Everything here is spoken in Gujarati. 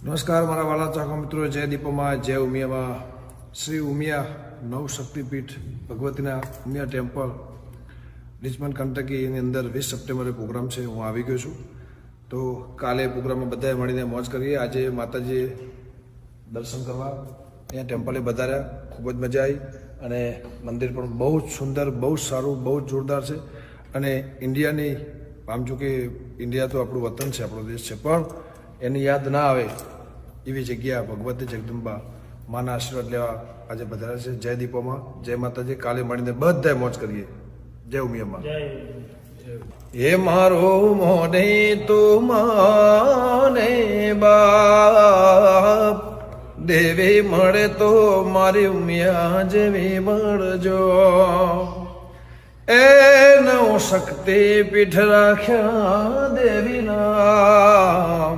નમસ્કાર મારા વાલા ચાહકો મિત્રો, જય દીપોમાં, જય ઉમિયામાં. શ્રી ઉમિયા નવ શક્તિપીઠ ભગવતીના ઉમિયા ટેમ્પલ રિચમન્ડ કંટકીની અંદર 20 સપ્ટેમ્બરે પ્રોગ્રામ છે. હું આવી ગયો છું. તો કાલે પ્રોગ્રામમાં બધાએ મળીને મોજ કરીએ. આજે માતાજી દર્શન કરવા અહીંયા ટેમ્પલે વધાર્યા, ખૂબ જ મજા આવી. અને મંદિર પણ બહુ જ સુંદર, બહુ જ સારું, બહુ જ જોરદાર છે. અને ઇન્ડિયાની આમ જો કે ઇન્ડિયા તો આપણું વતન છે, આપણો દેશ છે, પણ એની યાદ ના આવે એવી જગ્યા ભગવતી જગદંબા માના આશીર્વાદ લેવા આજે બધા છે. જય દીપોમાં, જય માતાજી. કાલે મળીને બધાએ મોજ કરીએ. જય ઉમિયામાં. એ મારો મોને તો માને બાપ, દેવી મળે તો મારી ઉમિયા જેવી મળજો. એ નવ શક્તિ પીઠ રાખ્યા દેવીના,